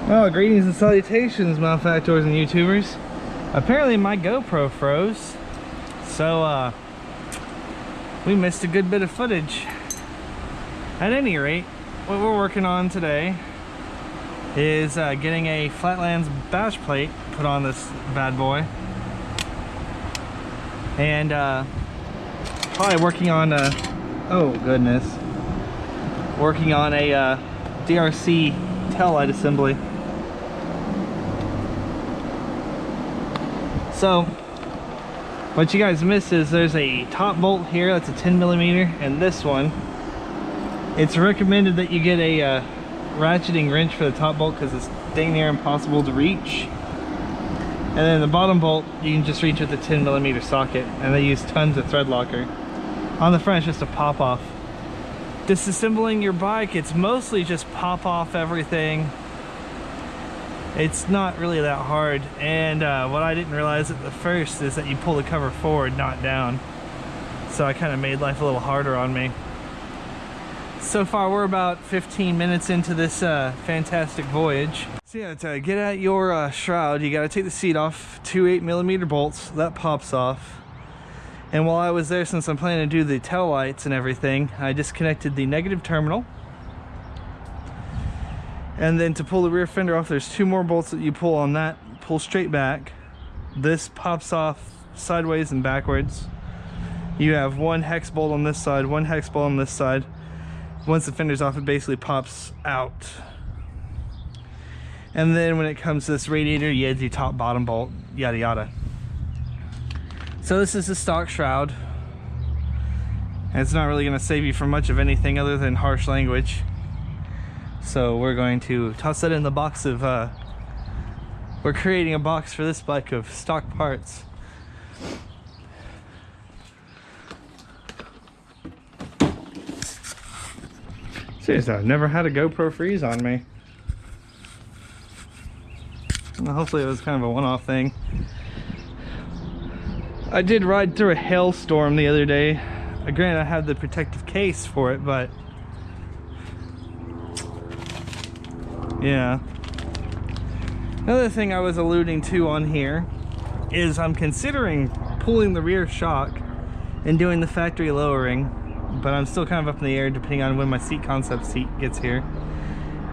Well, greetings and salutations, malefactors and YouTubers. Apparently my GoPro froze, so we missed a good bit of footage. At any rate, what we're working on today is getting a Flatlands bash plate put on this bad boy, and probably working on oh goodness, working on a DRC tail light assembly. So what you guys missed is there's a top bolt here that's a 10mm, and this one, it's recommended that you get a ratcheting wrench for the top bolt because it's dang near impossible to reach. And then the bottom bolt you can just reach with a 10mm socket, and they use tons of thread locker. On the front it's just a pop off. Disassembling your bike, it's mostly just pop off everything. It's not really that hard, and what I didn't realize at the first is that you pull the cover forward, not down. So I kind of made life a little harder on me. So far we're about 15 minutes into this fantastic voyage. So yeah, to get at your shroud, you got to take the seat off, two 8mm bolts, that pops off. And while I was there, since I'm planning to do the tail lights and everything, I disconnected the negative terminal. And then to pull the rear fender off, there's two more bolts that you pull on that, pull straight back. This pops off sideways and backwards. You have one hex bolt on this side, one hex bolt on this side. Once the fender's off, it basically pops out. And then when it comes to this radiator, you add the top bottom bolt, yada yada. So this is the stock shroud. And it's not really going to save you from much of anything other than harsh language. So we're going to toss that in the box of, we're creating a box for this bike of stock parts. Seriously, I've never had a GoPro freeze on me. Well, hopefully it was kind of a one-off thing. I did ride through a hailstorm the other day. Granted, I had the protective case for it, but yeah. Another thing I was alluding to on here is I'm considering pulling the rear shock and doing the factory lowering, but I'm still kind of up in the air depending on when my seat concept seat gets here.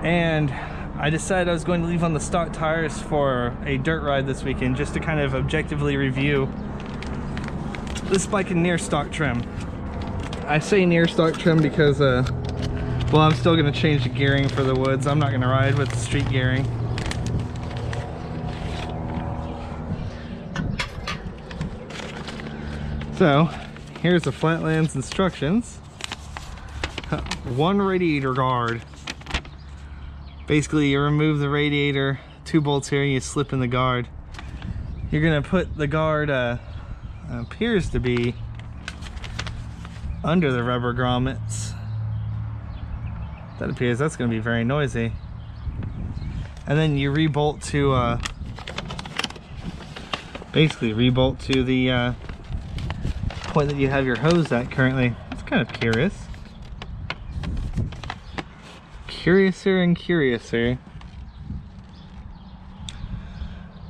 And I decided I was going to leave on the stock tires for a dirt ride this weekend, just to kind of objectively review this bike in near stock trim. I say near stock trim because well, I'm still going to change the gearing for the woods. I'm not going to ride with the street gearing. So here's the Flatlands Instructions. One radiator guard. Basically you remove the radiator, two bolts here, and you slip in the guard. You're going to put the guard, appears to be under the rubber grommets. That appears that's going to be very noisy. And then you rebolt to basically rebolt to the point that you have your hose at currently. It's kind of curious. Curiouser and curiouser.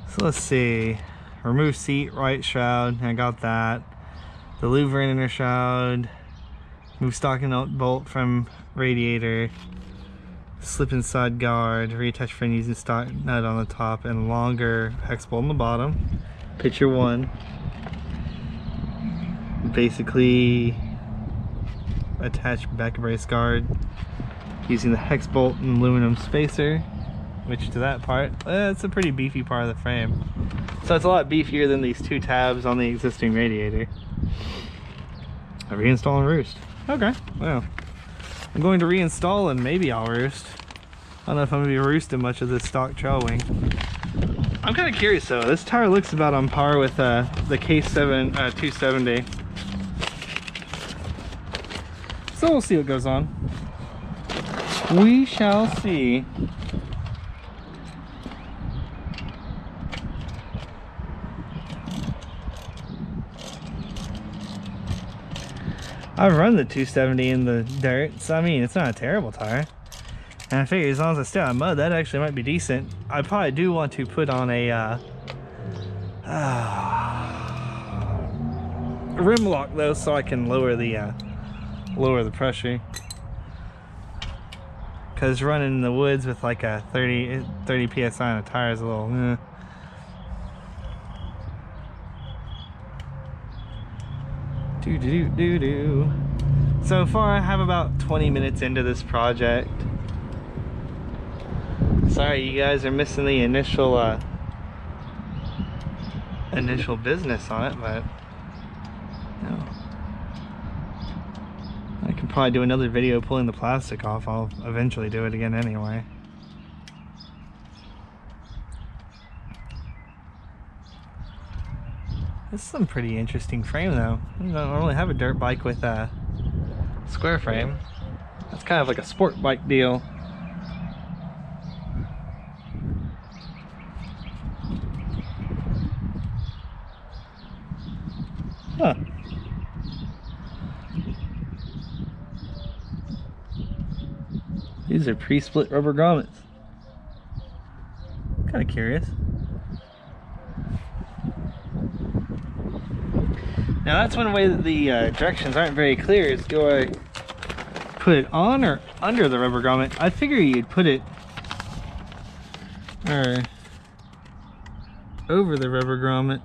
So let's see. Remove seat, right shroud. I got that. The louver inner shroud. Move stocking bolt from radiator. Slip inside guard. Reattach frame using stock nut on the top and longer hex bolt on the bottom. Picture one. Basically attach back brace guard using the hex bolt and aluminum spacer, which to that part, it's a pretty beefy part of the frame. So it's a lot beefier than these two tabs on the existing radiator. I reinstall and roost. Okay, well, I'm going to reinstall and maybe I'll roost. I don't know if I'm going to be roosting much of this stock trail wing. I'm kind of curious though. This tire looks about on par with the K7 270. So we'll see what goes on. We shall see. I've run the 270 in the dirt, so I mean, it's not a terrible tire. And I figure as long as I stay on mud, that actually might be decent. I probably do want to put on a rim lock though, so I can lower the pressure. Because running in the woods with like a 30 psi on a tire is a little So far I have about 20 minutes into this project. Sorry you guys are missing the initial business on it, but you know, I can probably do another video pulling the plastic off. I'll eventually do it again anyway. This is some pretty interesting frame though. I don't normally have a dirt bike with a square frame. That's kind of like a sport bike deal. Huh. These are pre-split rubber grommets. Kind of curious. Now that's one way that the directions aren't very clear, is do I put it on or under the rubber grommet? I figure you'd put it over the rubber grommet.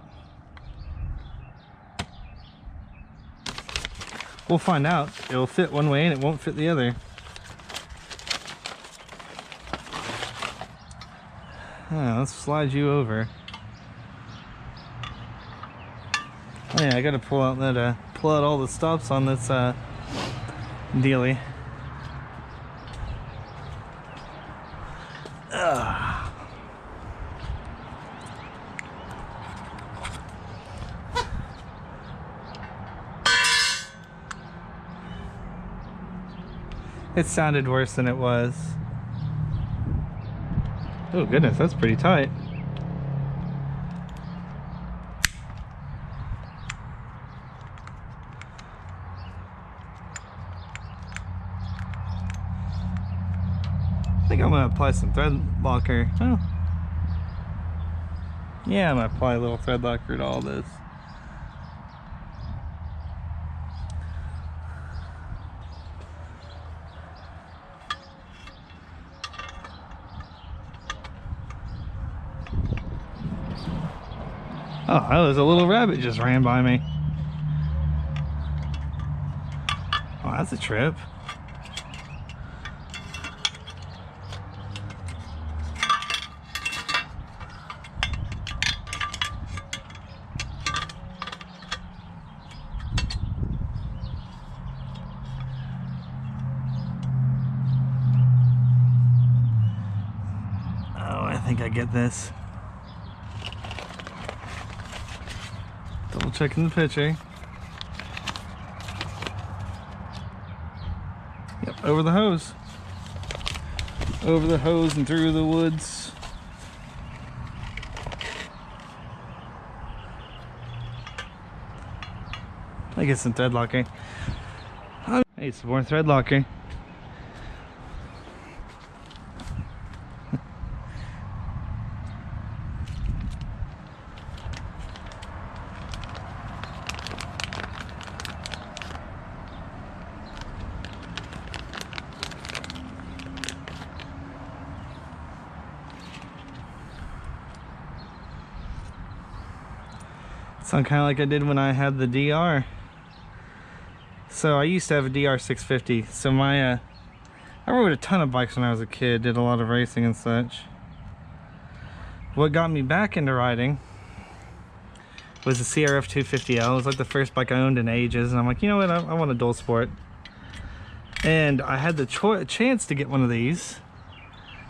We'll find out. It'll fit one way and it won't fit the other. Let's slide you over. Oh yeah, I gotta pull out all the stops on this dealie. It sounded worse than it was. Oh goodness, that's pretty tight. I think I'm gonna apply some thread locker. Oh. Yeah, I'm gonna apply a little thread locker to all this. Oh, that was a little rabbit just ran by me. Oh, that's a trip. Oh, I think I get this. Double checking the picture. Yep, over the hose. Over the hose and through the woods. I get some thread locker. I need some more thread locker. Sound kind of like I did when I had the DR. So I used to have a DR 650. So I rode a ton of bikes when I was a kid, did a lot of racing and such. What got me back into riding was the WR250R. It was like the first bike I owned in ages, and I'm like, you know what, I want a dual sport. And I had the chance to get one of these,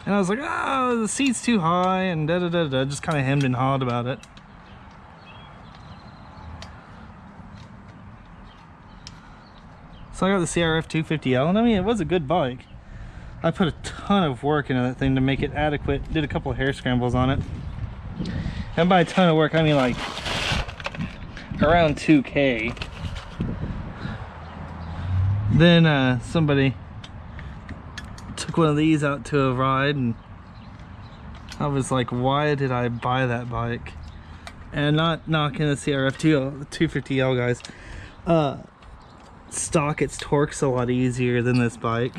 and I was like, oh, the seat's too high, and da-da-da-da, just kind of hemmed and hawed about it. So I got the WR250R, and I mean, it was a good bike. I put a ton of work into that thing to make it adequate. Did a couple of hair scrambles on it. And by a ton of work, I mean like around 2K. Then somebody took took one of these out to a ride, and I was like, why did I buy that bike? And not knocking the WR250R, guys. Stock, its torque's a lot easier than this bike,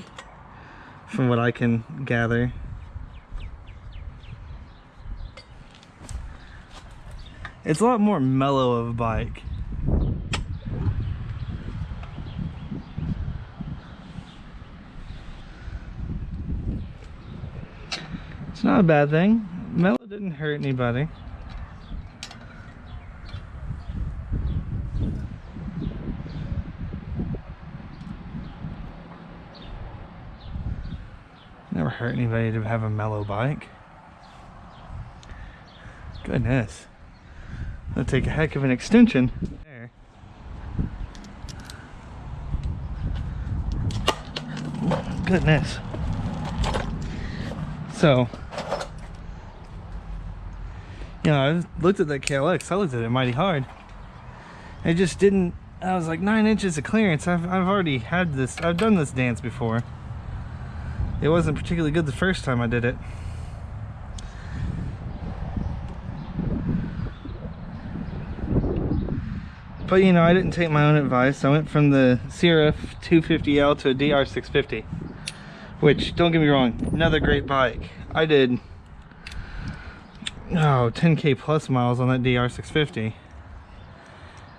from what I can gather. It's a lot more mellow of a bike. It's not a bad thing. Mellow didn't hurt anybody. Never hurt anybody to have a mellow bike. Goodness. That'll take a heck of an extension. There. Goodness. So, you know, I looked at that KLX. I looked at it mighty hard. It just didn't. I was like, 9 inches of clearance. I've already had this. I've done this dance before. It wasn't particularly good the first time I did it. But you know, I didn't take my own advice. I went from the WR250R to a DR650, which, don't get me wrong, another great bike. I did 10K plus miles on that DR650,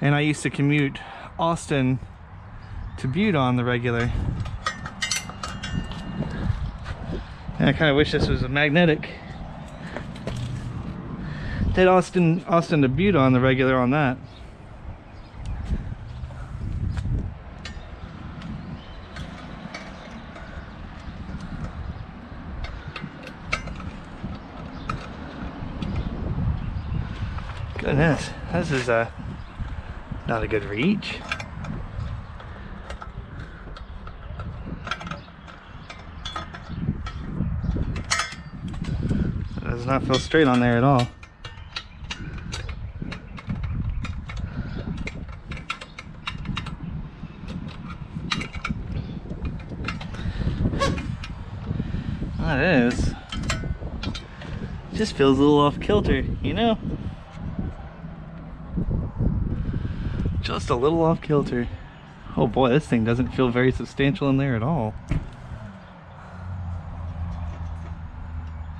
and I used to commute Austin to Butte on the regular. And I kind of wish this was a magnetic. Did Austin to Butte on the regular on that. Goodness, this is not a good reach. It does not feel straight on there at all. That is. Just feels a little off kilter, you know? Just a little off kilter. Oh boy, this thing doesn't feel very substantial in there at all.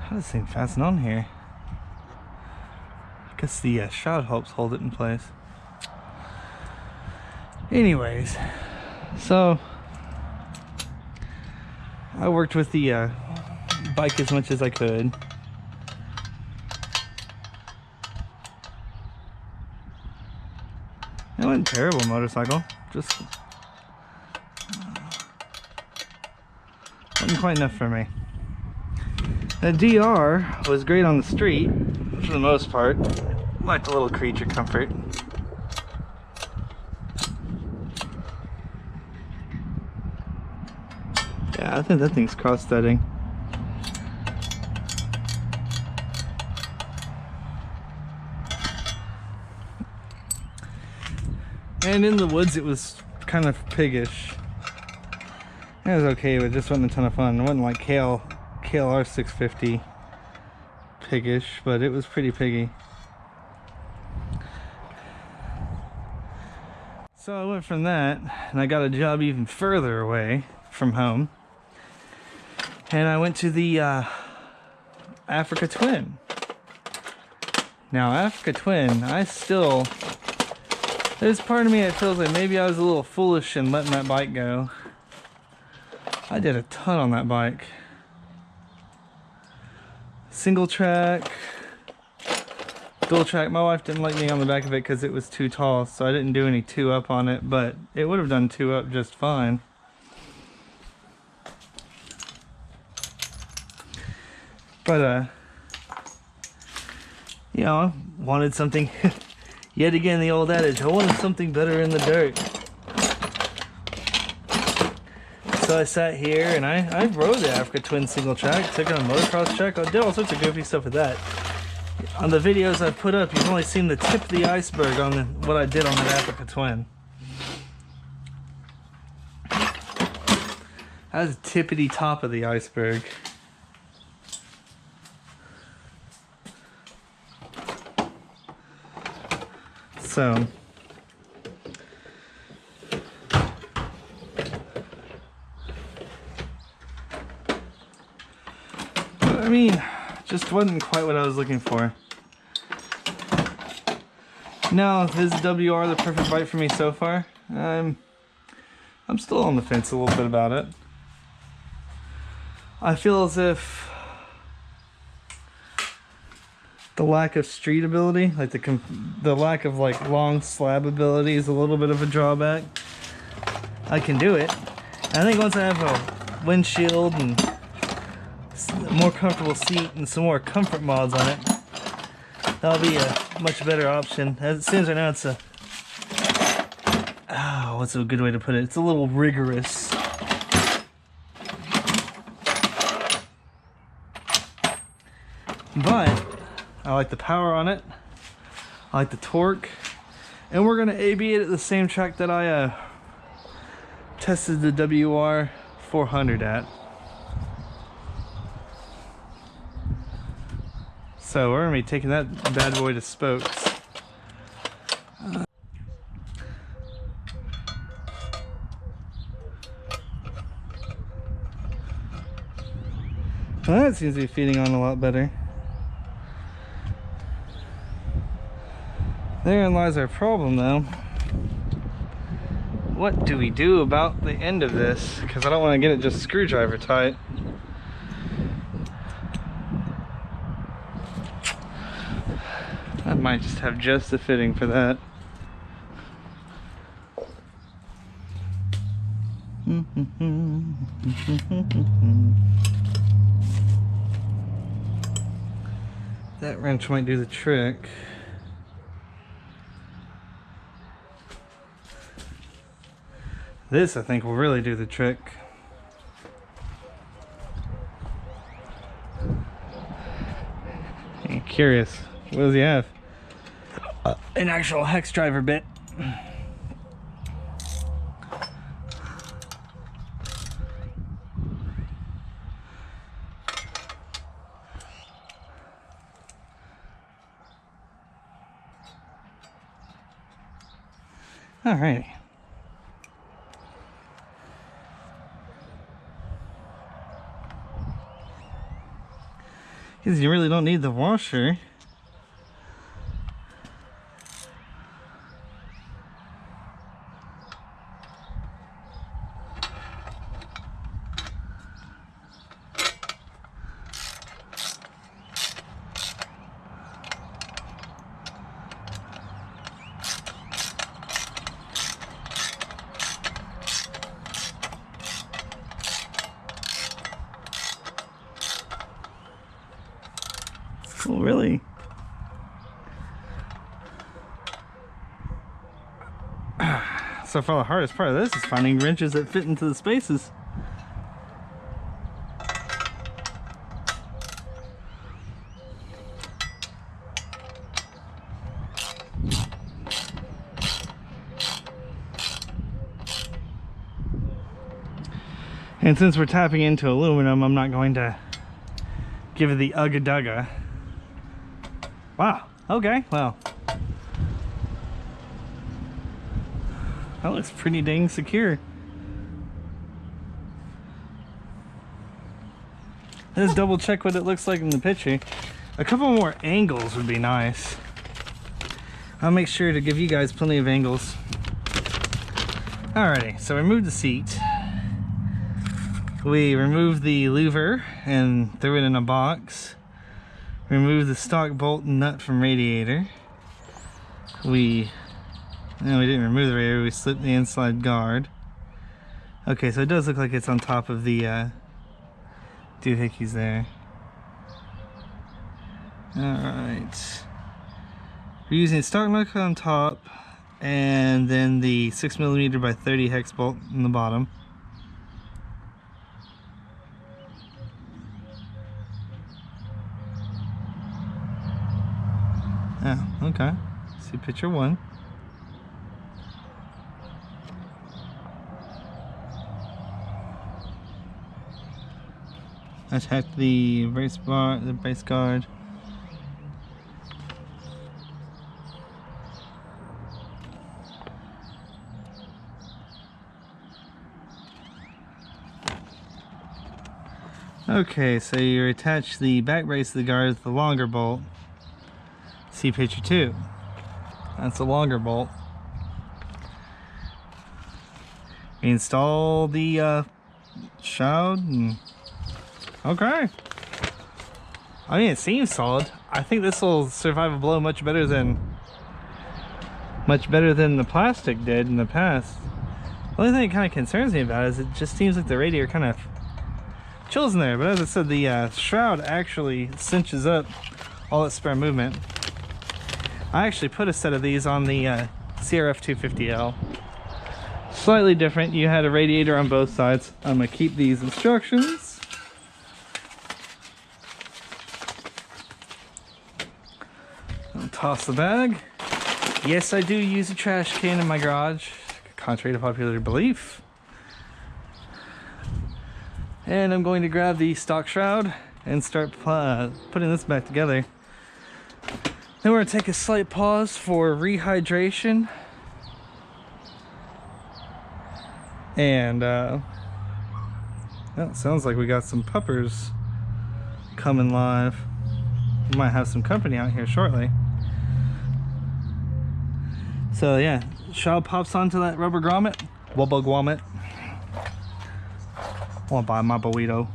How does this thing fasten on here? I guess the shroud helps hold it in place. Anyways, so I worked with the bike as much as I could. It wasn't a terrible motorcycle, just wasn't quite enough for me. The DR was great on the street for the most part. Liked a little creature comfort. Yeah, I think that thing's cross-threading. And in the woods it was kind of piggish. It was okay, but it just wasn't a ton of fun. It wasn't like KLR 650 piggish, but it was pretty piggy. So I went from that, and I got a job even further away from home. And I went to the Africa Twin. Now Africa Twin, there's part of me that feels like maybe I was a little foolish in letting that bike go. I did a ton on that bike. Single track, dual track. My wife didn't like me on the back of it because it was too tall, so I didn't do any 2-up on it, but it would have done 2-up just fine. But you know, I wanted something. Yet again, the old adage, I wanted something better in the dirt. So I sat here and I rode the Africa Twin single track, took it on a motocross track. I did all sorts of goofy stuff with that. On the videos I put up, you've only seen the tip of the iceberg on what I did on that Africa Twin. That's the tippity top of the iceberg. So I mean, just wasn't quite what I was looking for. No, is WR the perfect bike for me so far? I'm still on the fence a little bit about it. I feel as if the lack of street ability, like the lack of like long slab ability, is a little bit of a drawback. I can do it. I think once I have a windshield and a more comfortable seat and some more comfort mods on it, that'll be a much better option. As it stands right now, it's a, what's a good way to put it? It's a little rigorous. But I like the power on it. I like the torque. And we're gonna AB it at the same track that I tested the WR400 at. So we're gonna be taking that bad boy to spokes. Well, that seems to be feeding on a lot better. Therein lies our problem though. What do we do about the end of this? Because I don't want to get it just screwdriver tight. I might just have just the fitting for that. That wrench might do the trick. This, I think, will really do the trick. I'm curious. What does he have? An actual hex driver bit. Alrighty. Because you really don't need the washer. Oh, really? So far the hardest part of this is finding wrenches that fit into the spaces. And since we're tapping into aluminum, I'm not going to give it the ugga-dugga. Wow, okay, well. That looks pretty dang secure. Let's double check what it looks like in the picture. A couple more angles would be nice. I'll make sure to give you guys plenty of angles. Alrighty, so remove the seat. We removed the louver and threw it in a box. Remove the stock bolt and nut from radiator. We didn't remove the radiator, we slipped the inside guard. Okay, so it does look like it's on top of the doohickeys there. Alright. We're using stock nut on top and then the 6mm by 30 hex bolt in the bottom. Oh, okay. See picture one. Attach the brace bar, the brace guard. Okay, so you attach the back brace of the guard with the longer bolt. See picture 2. That's a longer bolt. Install the shroud and okay. I mean, it seems solid. I think this will survive a blow much better than the plastic did in the past. The only thing that kind of concerns me about it is it just seems like the radiator kind of chills in there, but as I said, the shroud actually cinches up all that spare movement. I actually put a set of these on the WR250R. Slightly different. You had a radiator on both sides. I'm gonna keep these instructions. I'll toss the bag. Yes, I do use a trash can in my garage, contrary to popular belief. And I'm going to grab the stock shroud and start putting this back together. Then we're going to take a slight pause for rehydration. And well, it sounds like we got some puppers coming live. We might have some company out here shortly. So yeah, shroud pops onto that rubber grommet. Wubba grommet. I want to buy my burrito.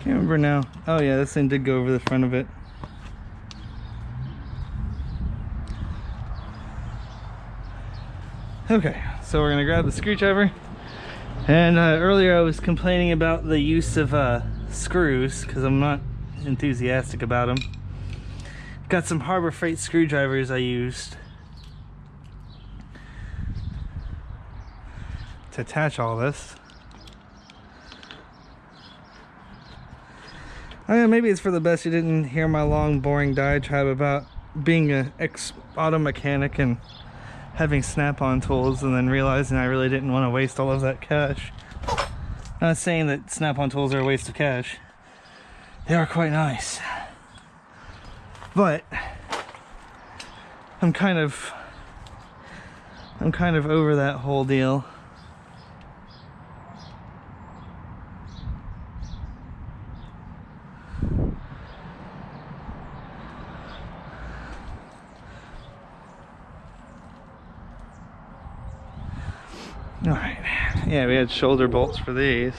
Can't remember now. Oh yeah, this thing did go over the front of it. Okay, so we're gonna grab the screwdriver. And earlier I was complaining about the use of screws because I'm not enthusiastic about them. Got some Harbor Freight screwdrivers I used to attach all this. Maybe it's for the best you didn't hear my long boring diatribe about being an ex-auto mechanic and having snap-on tools and then realizing I really didn't want to waste all of that cash. Not saying that snap-on tools are a waste of cash. They are quite nice. But I'm kind of over that whole deal. Alright, yeah, we had shoulder bolts for these.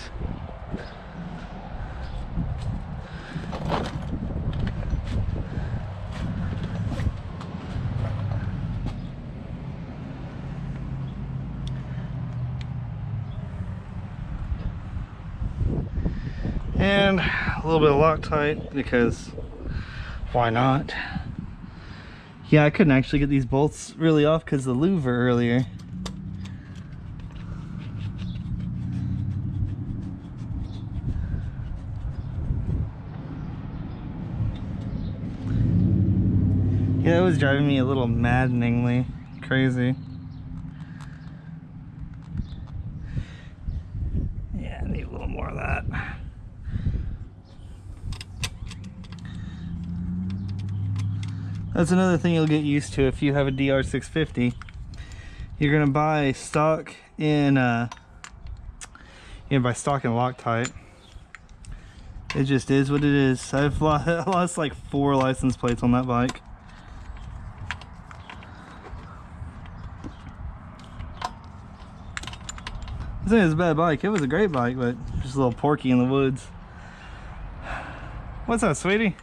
And a little bit of Loctite because why not? Yeah, I couldn't actually get these bolts really off because of the louver earlier. Yeah, it was driving me a little maddeningly crazy. Yeah, I need a little more of that. That's another thing you'll get used to if you have a DR650. You're gonna buy stock in Loctite. It just is what it is. I've lost like 4 license plates on that bike. I think it was a bad bike. It was a great bike, but just a little porky in the woods. What's up, sweetie?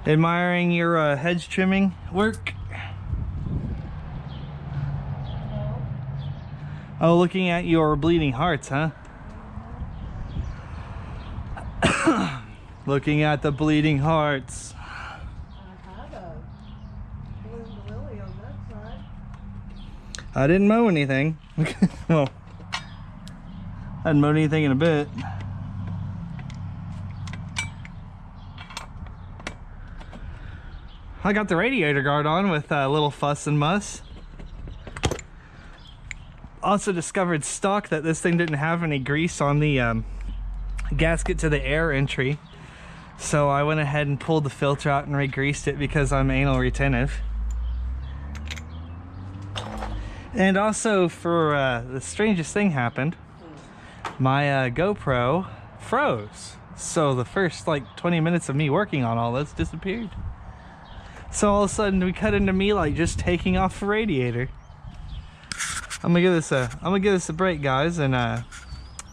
Admiring your hedge trimming work? Oh, looking at your bleeding hearts, huh? Looking at the bleeding hearts. I had a bloomed lily on that side. I didn't mow anything. Well, I hadn't mowed anything in a bit. I got the radiator guard on with a little fuss and muss. Also discovered stock that this thing didn't have any grease on the gasket to the air entry. So I went ahead and pulled the filter out and re-greased it because I'm anal retentive. And also for the strangest thing happened. My GoPro froze. So the first like 20 minutes of me working on all this disappeared. So all of a sudden we cut into me like just taking off the radiator. I'm gonna give this a break, guys, and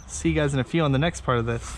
see you guys in a few on the next part of this.